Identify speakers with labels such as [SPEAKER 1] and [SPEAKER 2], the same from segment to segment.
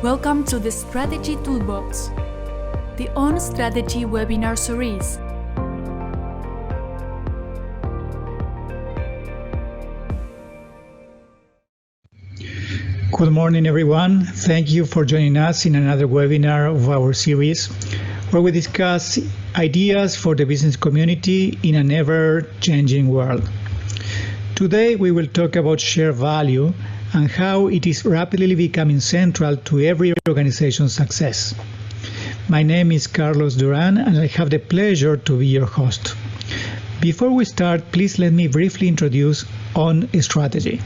[SPEAKER 1] Welcome to the Strategy Toolbox, the On Strategy webinar series.
[SPEAKER 2] Good morning, everyone. Thank you for joining us in another webinar of our series, where we discuss ideas for the business community in an ever-changing world. Today, we will talk about shared value and how it is rapidly becoming central to every organization's success. My name is Carlos Duran, and I have the pleasure to be your host. Before we start, please let me briefly introduce On Strategy.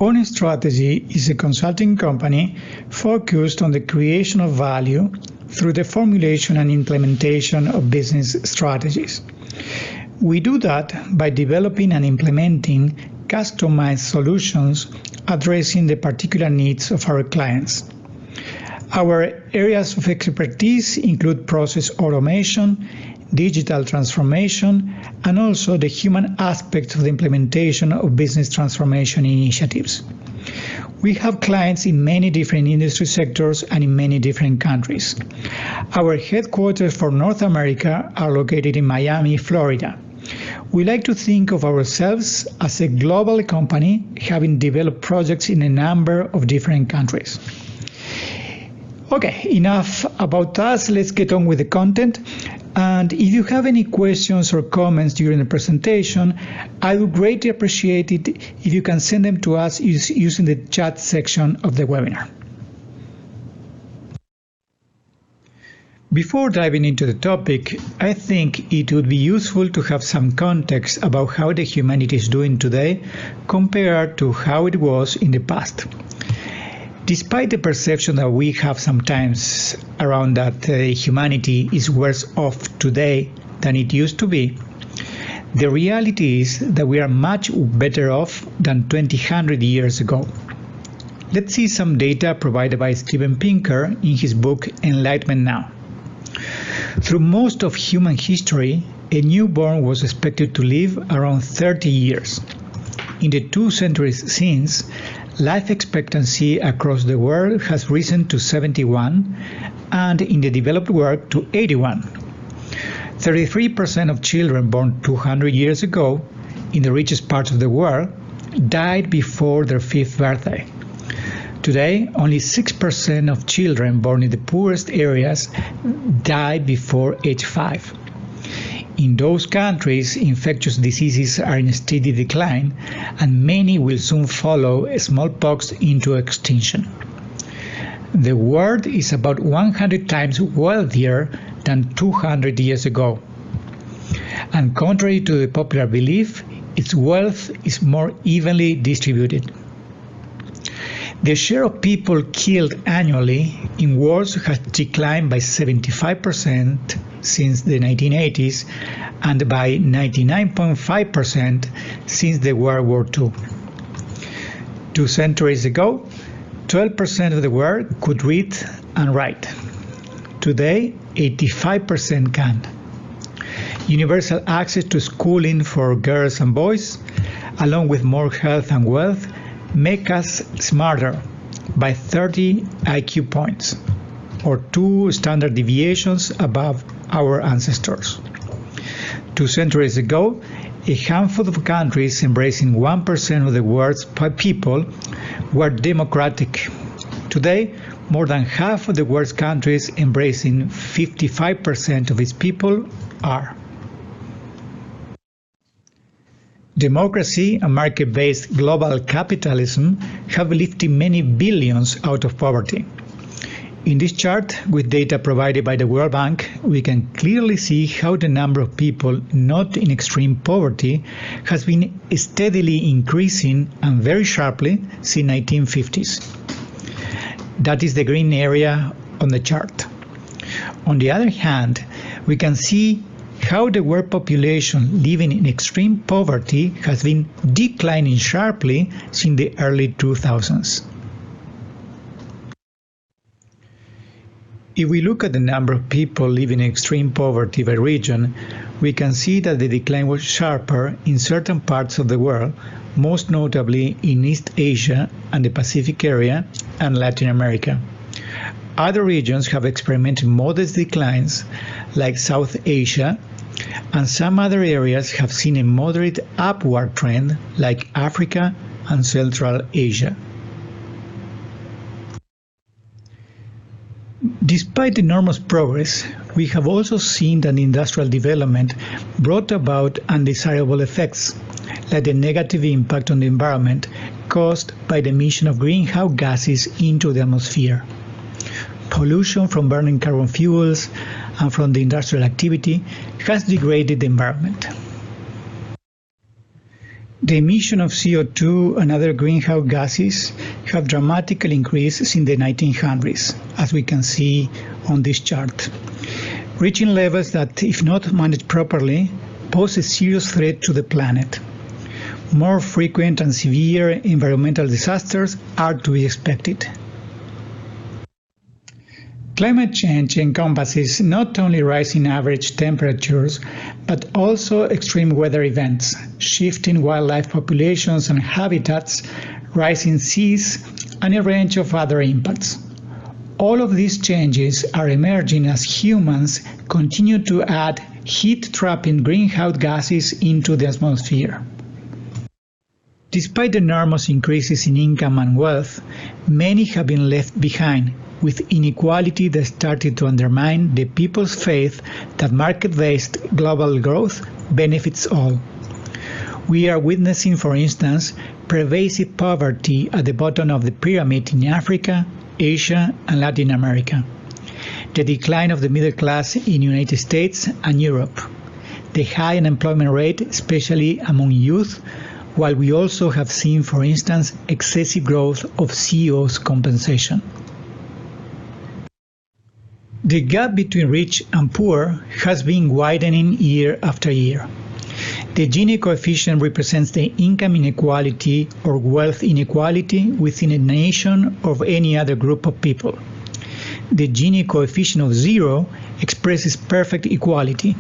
[SPEAKER 2] On Strategy is a consulting company focused on the creation of value through the formulation and implementation of business strategies. We do that by developing and implementing customized solutions addressing the particular needs of our clients. Our areas of expertise include process automation, digital transformation, and also the human aspects of the implementation of business transformation initiatives. We have clients in many different industry sectors and in many different countries. Our headquarters for North America are located in Miami, Florida. We like to think of ourselves as a global company having developed projects in a number of different countries. Okay, enough about us. Let's get on with the content. And if you have any questions or comments during the presentation, I would greatly appreciate it if you can send them to us using the chat section of the webinar. Before diving into the topic, I think it would be useful to have some context about how the humanity is doing today compared to how it was in the past. Despite the perception that we have sometimes around that humanity is worse off today than it used to be, the reality is that we are much better off than 200 years ago. Let's see some data provided by Steven Pinker in his book Enlightenment Now. Through most of human history, a newborn was expected to live around 30 years. In the 2 centuries since, life expectancy across the world has risen to 71, and in the developed world to 81. 33% of children born 200 years ago in the richest parts of the world died before their 5th birthday. Today, only 6% of children born in the poorest areas die before age 5. In those countries, infectious diseases are in steady decline, and many will soon follow smallpox into extinction. The world is about 100 times wealthier than 200 years ago. And contrary to the popular belief, its wealth is more evenly distributed. The share of people killed annually in wars has declined by 75% since the 1980s and by 99.5% since the World War II. 2 centuries ago, 12% of the world could read and write. Today, 85% can. Universal access to schooling for girls and boys, along with more health and wealth, make us smarter by 30 IQ points, or 2 standard deviations above our ancestors. 2 centuries ago, a handful of countries embracing 1% of the world's people were democratic. Today, more than half of the world's countries embracing 55% of its people are. Democracy and market-based global capitalism have lifted many billions out of poverty. In this chart, with data provided by the World Bank, we can clearly see how the number of people not in extreme poverty has been steadily increasing and very sharply since 1950s. That is the green area on the chart. On the other hand, we can see how the world population living in extreme poverty has been declining sharply since the early 2000s. If we look at the number of people living in extreme poverty by region, we can see that the decline was sharper in certain parts of the world, most notably in East Asia and the Pacific area and Latin America. Other regions have experimented modest declines, like South Asia, and some other areas have seen a moderate upward trend, like Africa and Central Asia. Despite enormous progress, we have also seen that industrial development brought about undesirable effects, like the negative impact on the environment caused by the emission of greenhouse gases into the atmosphere. Pollution from burning carbon fuels and from the industrial activity has degraded the environment. The emission of CO2 and other greenhouse gases have dramatically increased since the 1900s, as we can see on this chart, reaching levels that, if not managed properly, pose a serious threat to the planet. More frequent and severe environmental disasters are to be expected. Climate change encompasses not only rising average temperatures, but also extreme weather events, shifting wildlife populations and habitats, rising seas, and a range of other impacts. All of these changes are emerging as humans continue to add heat-trapping greenhouse gases into the atmosphere. Despite enormous increases in income and wealth, many have been left behind, with inequality that started to undermine the people's faith that market-based global growth benefits all. We are witnessing, for instance, pervasive poverty at the bottom of the pyramid in Africa, Asia, and Latin America, the decline of the middle class in the United States and Europe, the high unemployment rate, especially among youth, while we also have seen, for instance, excessive growth of CEOs' compensation. The gap between rich and poor has been widening year after year. The Gini coefficient represents the income inequality or wealth inequality within a nation or any other group of people. The Gini coefficient of 0 expresses perfect equality.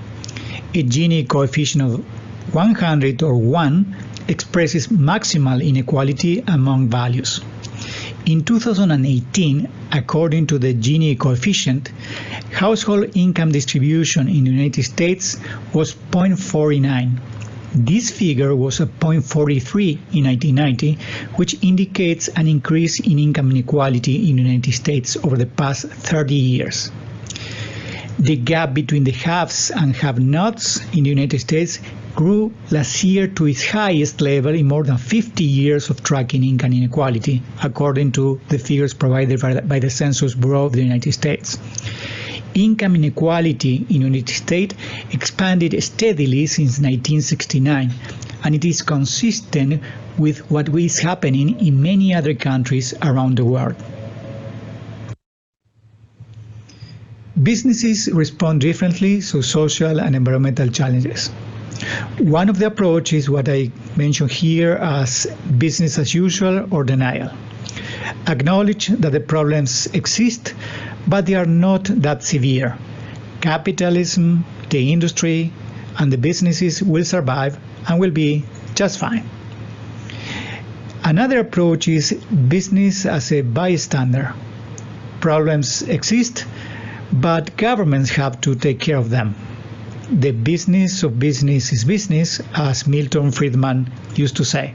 [SPEAKER 2] A Gini coefficient of 100 or 1 expresses maximal inequality among values. In 2018, according to the Gini coefficient, household income distribution in the United States was 0.49. This figure was at 0.43 in 1990, which indicates an increase in income inequality in the United States over the past 30 years. The gap between the haves and have-nots in the United States grew last year to its highest level in more than 50 years of tracking income inequality, according to the figures provided by the Census Bureau of the United States. Income inequality in the United States expanded steadily since 1969, and it is consistent with what is happening in many other countries around the world. Businesses respond differently to social and environmental challenges. One of the approaches is what I mentioned here as business as usual or denial. Acknowledge that the problems exist, but they are not that severe. Capitalism, the industry, and the businesses will survive and will be just fine. Another approach is business as a bystander. Problems exist, but governments have to take care of them. The business of business is business, as Milton Friedman used to say.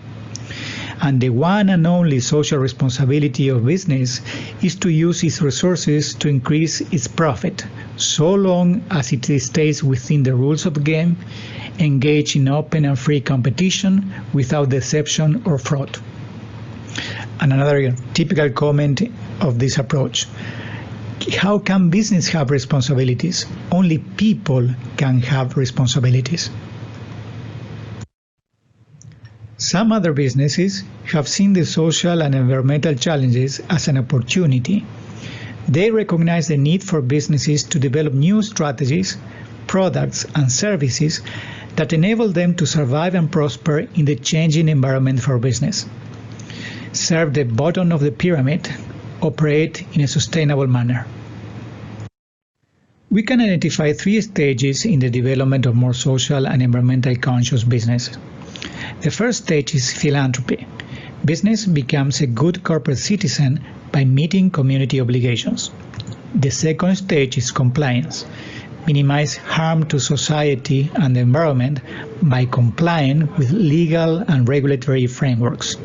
[SPEAKER 2] And the one and only social responsibility of business is to use its resources to increase its profit, so long as it stays within the rules of the game, engage in open and free competition without deception or fraud. And another typical comment of this approach: how can business have responsibilities? Only people can have responsibilities. Some other businesses have seen the social and environmental challenges as an opportunity. They recognize the need for businesses to develop new strategies, products, and services that enable them to survive and prosper in the changing environment for business, serve the bottom of the pyramid, operate in a sustainable manner. We can identify 3 stages in the development of more social and environmental conscious business. The first stage is philanthropy. Business becomes a good corporate citizen by meeting community obligations. The second stage is compliance. Minimize harm to society and the environment by complying with legal and regulatory frameworks.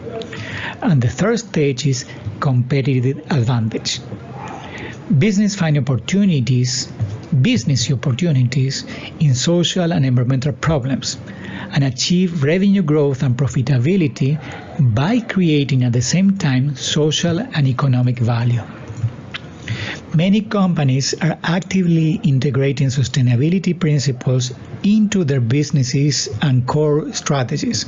[SPEAKER 2] And the third stage is competitive advantage. Business opportunities in social and environmental problems and achieve revenue growth and profitability by creating at the same time social and economic value. Many companies are actively integrating sustainability principles into their businesses and core strategies,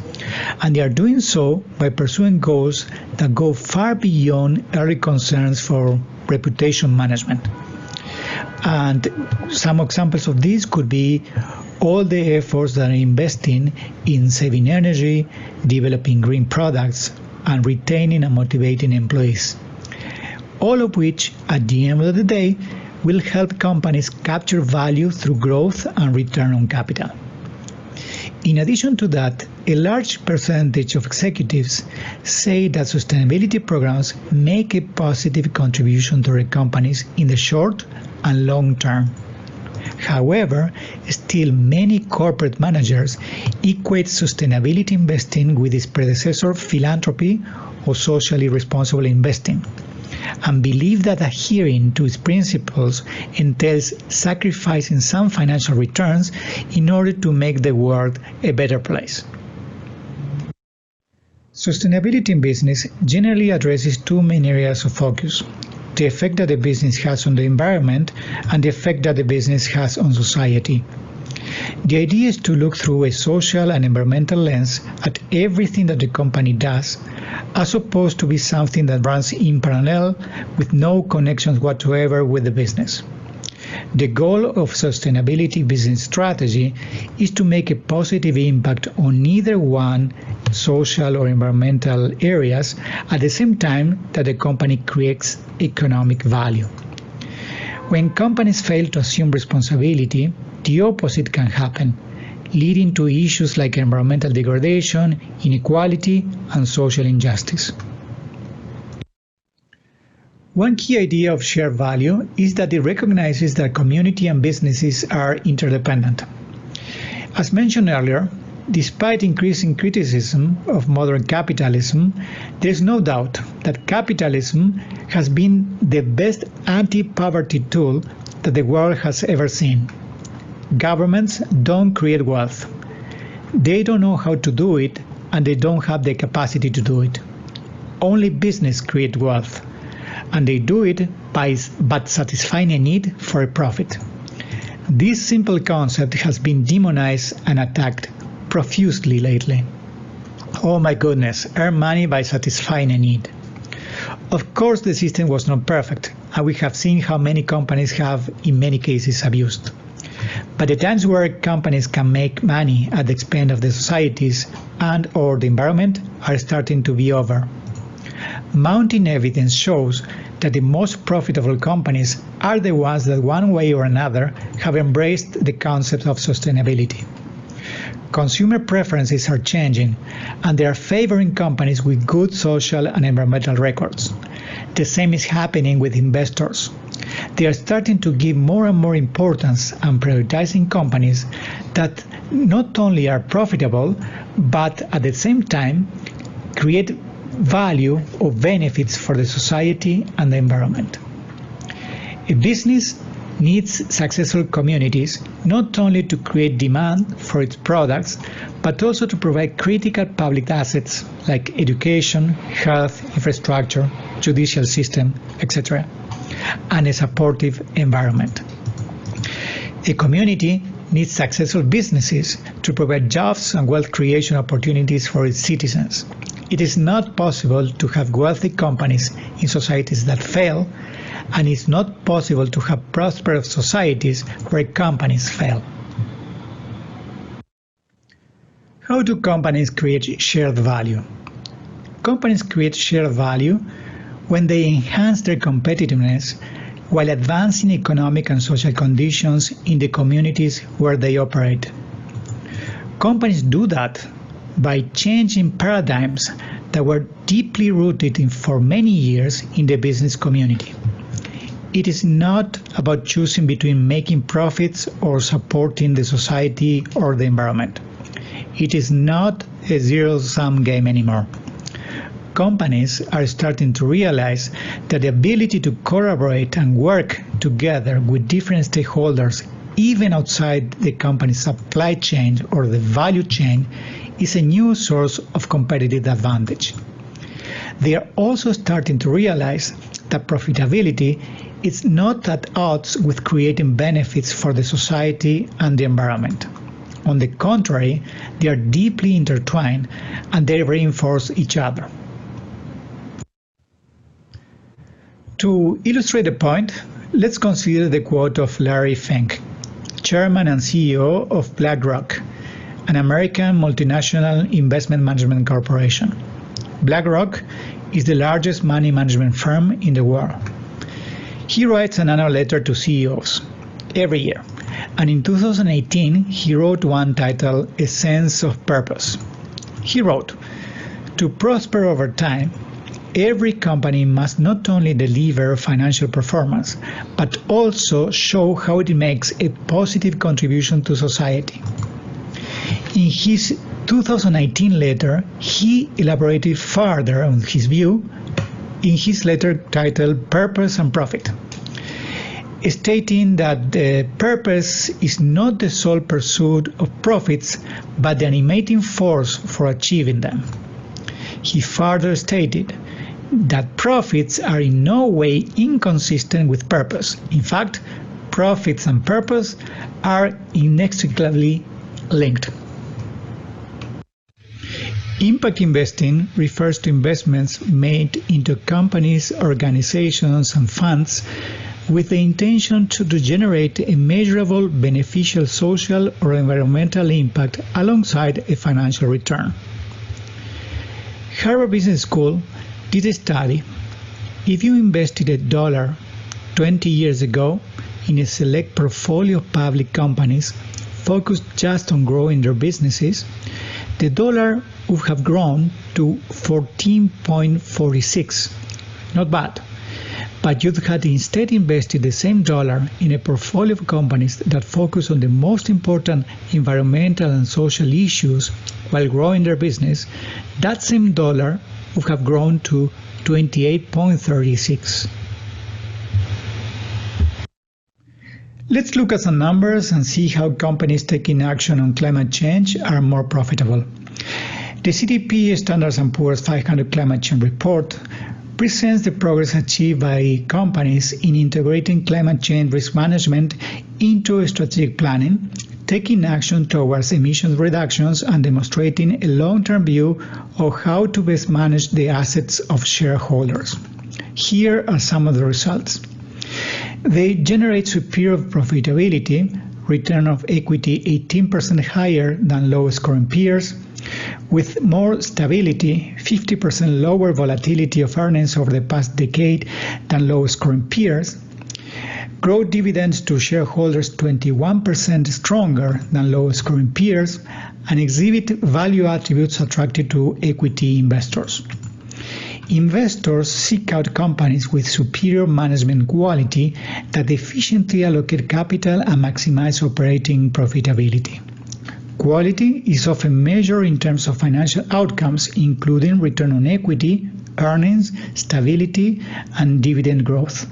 [SPEAKER 2] and they are doing so by pursuing goals that go far beyond early concerns for reputation management. And some examples of this could be all the efforts that are investing in saving energy, developing green products, and retaining and motivating employees. All of which, at the end of the day, will help companies capture value through growth and return on capital. In addition to that, a large percentage of executives say that sustainability programs make a positive contribution to their companies in the short and long term. However, still many corporate managers equate sustainability investing with its predecessor, philanthropy or socially responsible investing, and believe that adhering to its principles entails sacrificing some financial returns in order to make the world a better place. Sustainability in business generally addresses 2 main areas of focus: the effect that the business has on the environment and the effect that the business has on society. The idea is to look through a social and environmental lens at everything that the company does, as opposed to be something that runs in parallel with no connections whatsoever with the business. The goal of sustainability business strategy is to make a positive impact on either one social or environmental areas at the same time that the company creates economic value. When companies fail to assume responsibility, the opposite can happen, leading to issues like environmental degradation, inequality, and social injustice. One key idea of shared value is that it recognizes that community and businesses are interdependent. As mentioned earlier, despite increasing criticism of modern capitalism, there is no doubt that capitalism has been the best anti-poverty tool that the world has ever seen. Governments don't create wealth. They don't know how to do it, and they don't have the capacity to do it. Only business creates wealth, and they do it by satisfying a need for a profit. This simple concept has been demonized and attacked profusely lately. Oh my goodness, earn money by satisfying a need. Of course, the system was not perfect, and we have seen how many companies have, in many cases, abused. But the times where companies can make money at the expense of the societies and or the environment are starting to be over. Mounting evidence shows that the most profitable companies are the ones that one way or another have embraced the concept of sustainability. Consumer preferences are changing, and they are favoring companies with good social and environmental records. The same is happening with investors. They are starting to give more and more importance and prioritizing companies that not only are profitable, but at the same time create value or benefits for the society and the environment. A business needs successful communities not only to create demand for its products, but also to provide critical public assets like education, health, infrastructure, judicial system, etc., and a supportive environment. A community needs successful businesses to provide jobs and wealth creation opportunities for its citizens. It is not possible to have wealthy companies in societies that fail, and it's not possible to have prosperous societies where companies fail. How do companies create shared value? Companies create shared value when they enhance their competitiveness while advancing economic and social conditions in the communities where they operate. Companies do that by changing paradigms that were deeply rooted for many years in the business community. It is not about choosing between making profits or supporting the society or the environment. It is not a zero-sum game anymore. Companies are starting to realize that the ability to collaborate and work together with different stakeholders, even outside the company's supply chain or the value chain, is a new source of competitive advantage. They are also starting to realize that profitability is not at odds with creating benefits for the society and the environment. On the contrary, they are deeply intertwined and they reinforce each other. To illustrate the point, let's consider the quote of Larry Fink, Chairman and CEO of BlackRock, an American multinational investment management corporation. BlackRock is the largest money management firm in the world. He writes an annual letter to CEOs every year, and in 2018 he wrote one titled A Sense of Purpose. He wrote, "To prosper over time, every company must not only deliver financial performance, but also show how it makes a positive contribution to society." In his 2019 letter, he elaborated further on his view in his letter titled Purpose and Profit, stating that the purpose is not the sole pursuit of profits, but the animating force for achieving them. He further stated that profits are in no way inconsistent with purpose. In fact, profits and purpose are inextricably linked. Impact investing refers to investments made into companies, organizations, and funds with the intention to generate a measurable beneficial social or environmental impact alongside a financial return. Harvard Business School did a study. If you invested $1 20 years ago in a select portfolio of public companies focused just on growing their businesses, the dollar would have grown to 14.46. Not bad. But you had instead invested the same dollar in a portfolio of companies that focus on the most important environmental and social issues while growing their business, that same dollar would have grown to 28.36. Let's look at some numbers and see how companies taking action on climate change are more profitable. The CDP Standard & Poor's 500 Climate Change Report presents the progress achieved by companies in integrating climate change risk management into strategic planning, taking action towards emission reductions, and demonstrating a long-term view of how to best manage the assets of shareholders. Here are some of the results. They generate superior profitability, return of equity 18% higher than lowest-scoring peers, with more stability, 50% lower volatility of earnings over the past decade than lowest-scoring peers, grow dividends to shareholders 21% stronger than lowest-scoring peers, and exhibit value attributes attractive to equity investors. Investors seek out companies with superior management quality that efficiently allocate capital and maximize operating profitability. Quality is often measured in terms of financial outcomes, including return on equity, earnings, stability, and dividend growth.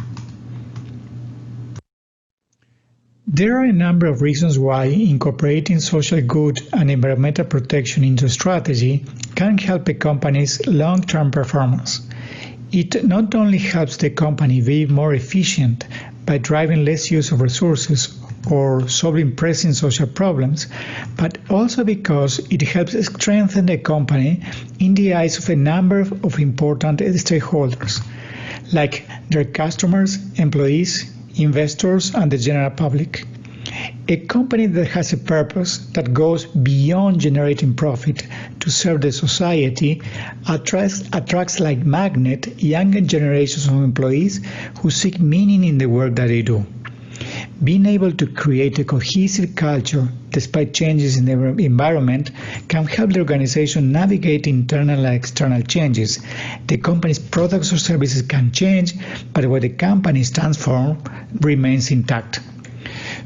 [SPEAKER 2] There are a number of reasons why incorporating social good and environmental protection into strategy can help a company's long-term performance. It not only helps the company be more efficient by driving less use of resources or solving pressing social problems, but also because it helps strengthen the company in the eyes of a number of important stakeholders, like their customers, employees, investors, and the general public. A company that has a purpose that goes beyond generating profit to serve the society attracts like magnet younger generations of employees who seek meaning in the work that they do. Being able to create a cohesive culture despite changes in the environment can help the organization navigate internal and external changes. The company's products or services can change, but what the company stands for remains intact.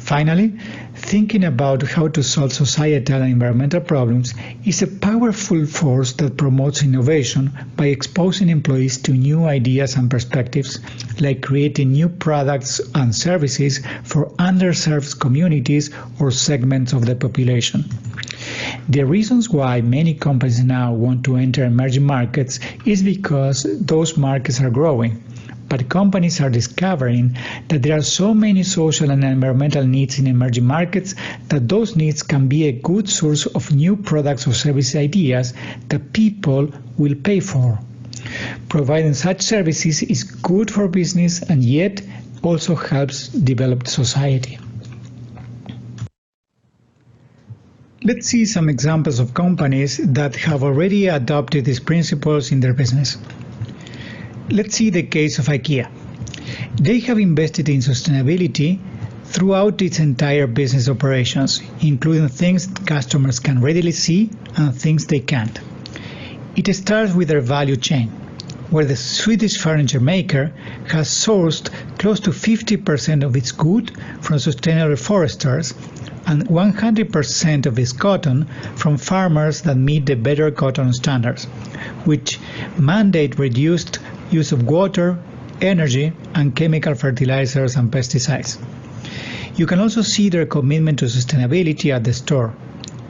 [SPEAKER 2] Finally, thinking about how to solve societal and environmental problems is a powerful force that promotes innovation by exposing employees to new ideas and perspectives, like creating new products and services for underserved communities or segments of the population. The reasons why many companies now want to enter emerging markets is because those markets are growing. But companies are discovering that there are so many social and environmental needs in emerging markets that those needs can be a good source of new products or service ideas that people will pay for. Providing such services is good for business and yet also helps develop society. Let's see some examples of companies that have already adopted these principles in their business. Let's see the case of IKEA. They have invested in sustainability throughout its entire business operations, including things customers can readily see and things they can't. It starts with their value chain, where the Swedish furniture maker has sourced close to 50% of its goods from sustainable foresters and 100% of its cotton from farmers that meet the Better Cotton standards, which mandate reduced use of water, energy, and chemical fertilizers and pesticides. You can also see their commitment to sustainability at the store.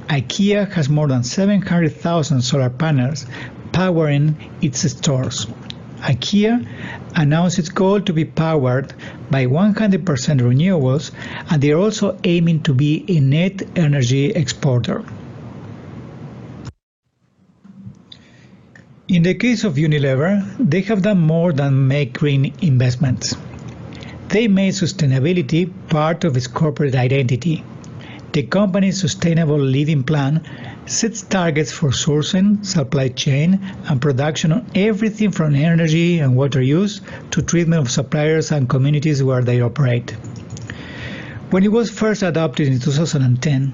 [SPEAKER 2] IKEA has more than 700,000 solar panels powering its stores. IKEA announced its goal to be powered by 100% renewables, and they are also aiming to be a net energy exporter. In the case of Unilever, they have done more than make green investments. They made sustainability part of its corporate identity. The company's Sustainable Living Plan sets targets for sourcing, supply chain, and production on everything from energy and water use to treatment of suppliers and communities where they operate. When it was first adopted in 2010,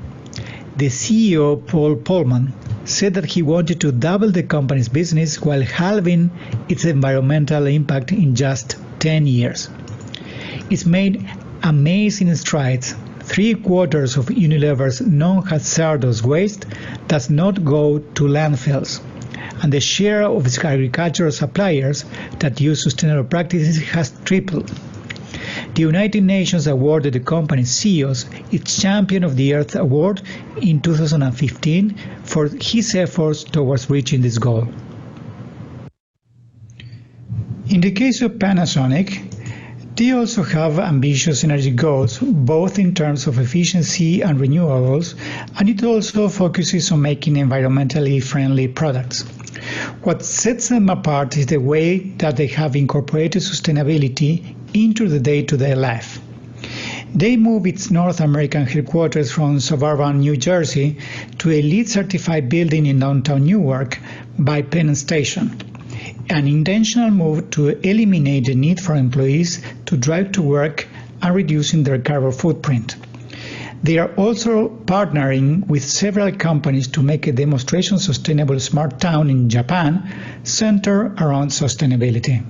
[SPEAKER 2] the CEO, Paul Polman, said that he wanted to double the company's business while halving its environmental impact in just 10 years. It's made amazing strides. 3/4 of Unilever's non-hazardous waste does not go to landfills, and the share of its agricultural suppliers that use sustainable practices has tripled. The United Nations awarded the company's CEOs its Champion of the Earth award in 2015 for his efforts towards reaching this goal. In the case of Panasonic, they also have ambitious energy goals, both in terms of efficiency and renewables, and it also focuses on making environmentally friendly products. What sets them apart is the way that they have incorporated sustainability into the day-to-day life. They moved its North American headquarters from suburban New Jersey to a LEED-certified building in downtown Newark by Penn Station, an intentional move to eliminate the need for employees to drive to work and reducing their carbon footprint. They are also partnering with several companies to make a demonstration sustainable smart town in Japan centered around sustainability.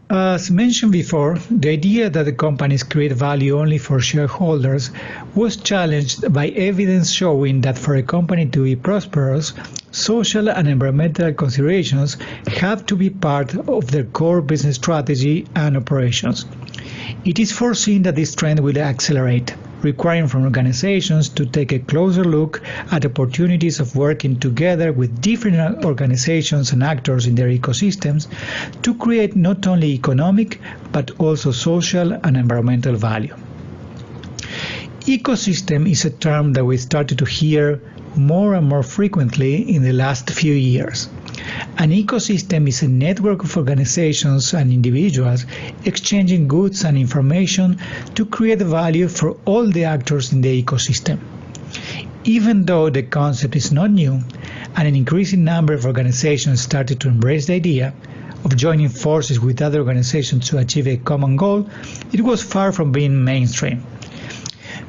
[SPEAKER 2] As mentioned before, the idea that the companies create value only for shareholders was challenged by evidence showing that for a company to be prosperous, social and environmental considerations have to be part of their core business strategy and operations. It is foreseen that this trend will accelerate, requiring from organizations to take a closer look at opportunities of working together with different organizations and actors in their ecosystems to create not only economic but also social and environmental value. Ecosystem is a term that we started to hear more and more frequently in the last few years. An ecosystem is a network of organizations and individuals exchanging goods and information to create value for all the actors in the ecosystem. Even though the concept is not new, and an increasing number of organizations started to embrace the idea of joining forces with other organizations to achieve a common goal, it was far from being mainstream.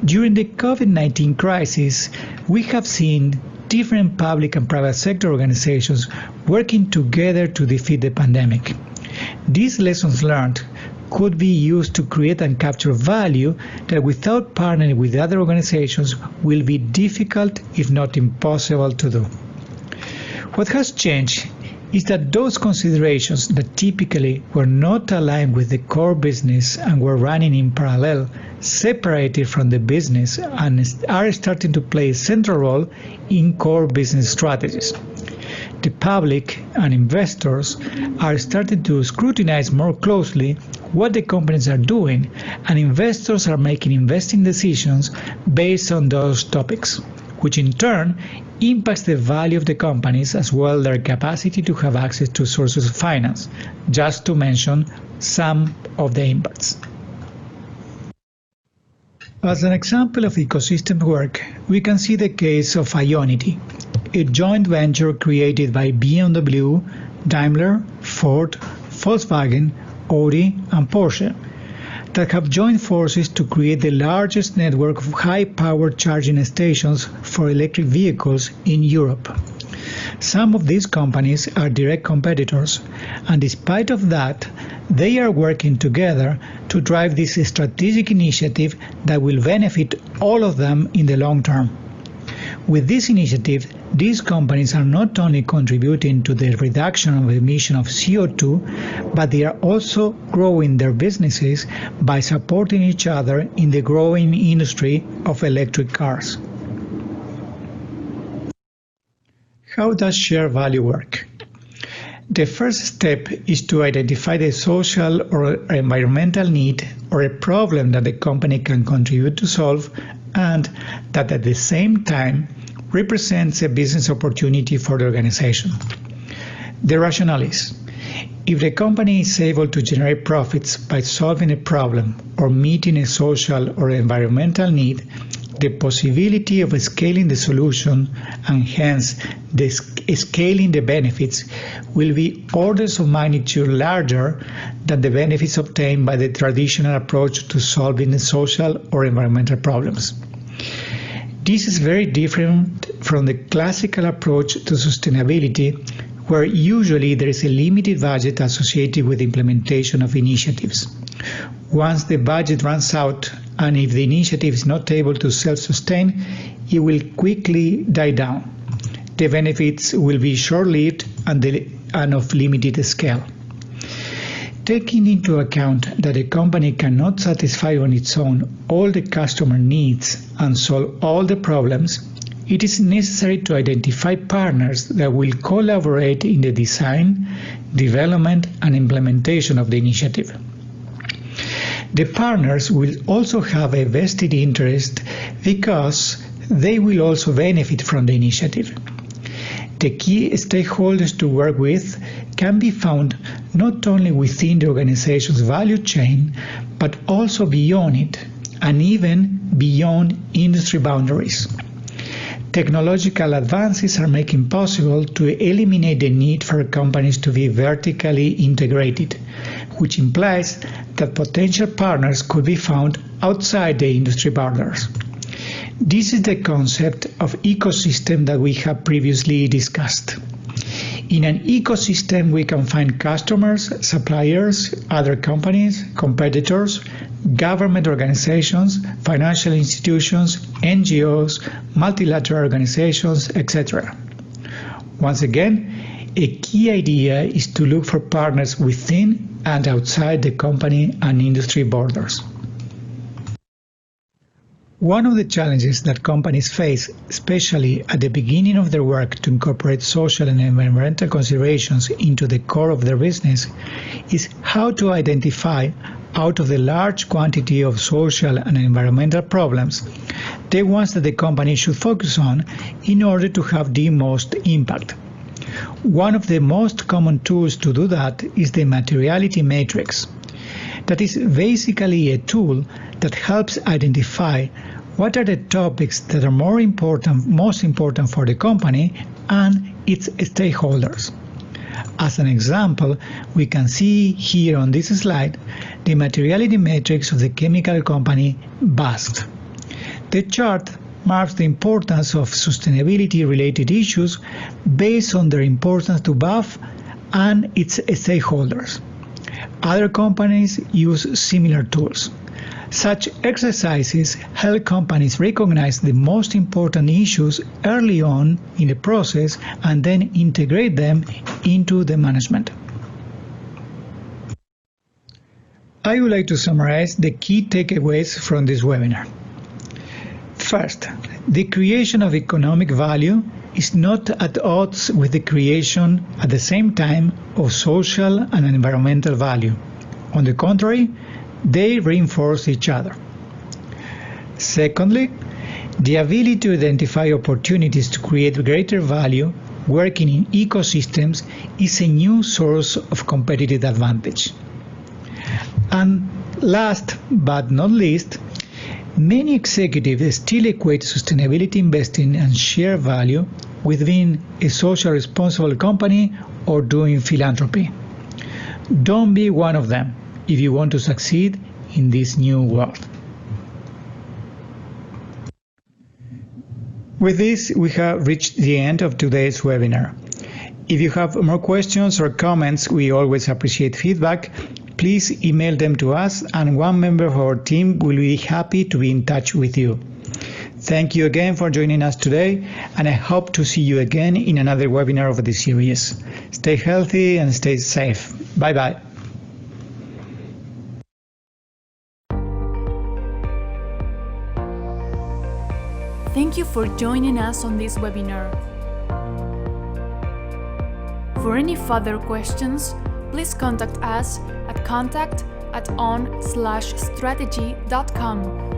[SPEAKER 2] During the COVID-19 crisis, we have seen different public and private sector organizations working together to defeat the pandemic. These lessons learned could be used to create and capture value that without partnering with other organizations will be difficult, if not impossible, to do. What has changed is that those considerations that typically were not aligned with the core business and were running in parallel, separated from the business and are starting to play a central role in core business strategies. The public and investors are starting to scrutinize more closely what the companies are doing, and investors are making investing decisions based on those topics, which in turn impacts the value of the companies as well as their capacity to have access to sources of finance, just to mention some of the impacts. As an example of ecosystem work, we can see the case of Ionity, a joint venture created by BMW, Daimler, Ford, Volkswagen, Audi, and Porsche, that have joined forces to create the largest network of high-power charging stations for electric vehicles in Europe. Some of these companies are direct competitors, and despite of that, they are working together to drive this strategic initiative that will benefit all of them in the long term. With this initiative, these companies are not only contributing to the reduction of emission of CO2, but they are also growing their businesses by supporting each other in the growing industry of electric cars. How does shared value work? The first step is to identify the social or environmental need or a problem that the company can contribute to solve, and that at the same time represents a business opportunity for the organization. The rationale is, if the company is able to generate profits by solving a problem or meeting a social or environmental need, the possibility of scaling the solution and hence scaling the benefits will be orders of magnitude larger than the benefits obtained by the traditional approach to solving the social or environmental problems. This is very different from the classical approach to sustainability, where usually there is a limited budget associated with the implementation of initiatives. Once the budget runs out, and if the initiative is not able to self-sustain, it will quickly die down. The benefits will be short-lived and of limited scale. Taking into account that a company cannot satisfy on its own all the customer needs and solve all the problems, it is necessary to identify partners that will collaborate in the design, development, and implementation of the initiative. The partners will also have a vested interest because they will also benefit from the initiative. The key stakeholders to work with can be found not only within the organization's value chain, but also beyond it, and even beyond industry boundaries. Technological advances are making possible to eliminate the need for companies to be vertically integrated, which implies that potential partners could be found outside the industry borders. This is the concept of ecosystem that we have previously discussed. In an ecosystem, we can find customers, suppliers, other companies, competitors, government organizations, financial institutions, NGOs, multilateral organizations, etc. Once again, a key idea is to look for partners within and outside the company and industry borders. One of the challenges that companies face, especially at the beginning of their work to incorporate social and environmental considerations into the core of their business, is how to identify out of the large quantity of social and environmental problems, the ones that the company should focus on in order to have the most impact. One of the most common tools to do that is the materiality matrix. That is basically a tool that helps identify what are the topics that are most important for the company and its stakeholders. As an example, we can see here on this slide the materiality matrix of the chemical company BASF. The chart marks the importance of sustainability-related issues based on their importance to BASF and its stakeholders. Other companies use similar tools. Such exercises help companies recognize the most important issues early on in the process and then integrate them into the management. I would like to summarize the key takeaways from this webinar. First, the creation of economic value is not at odds with the creation at the same time of social and environmental value. On the contrary, they reinforce each other. Secondly, the ability to identify opportunities to create greater value working in ecosystems is a new source of competitive advantage. And last but not least, many executives still equate sustainability investing and share value with being a socially responsible company or doing philanthropy. Don't be one of them if you want to succeed in this new world. With this, we have reached the end of today's webinar. If you have more questions or comments, we always appreciate feedback. Please email them to us, and one member of our team will be happy to be in touch with you. Thank you again for joining us today, and I hope to see you again in another webinar of the series. Stay healthy and stay safe. Bye-bye.
[SPEAKER 1] Thank you for joining us on this webinar. For any further questions, please contact us at contact@on/strategy.com.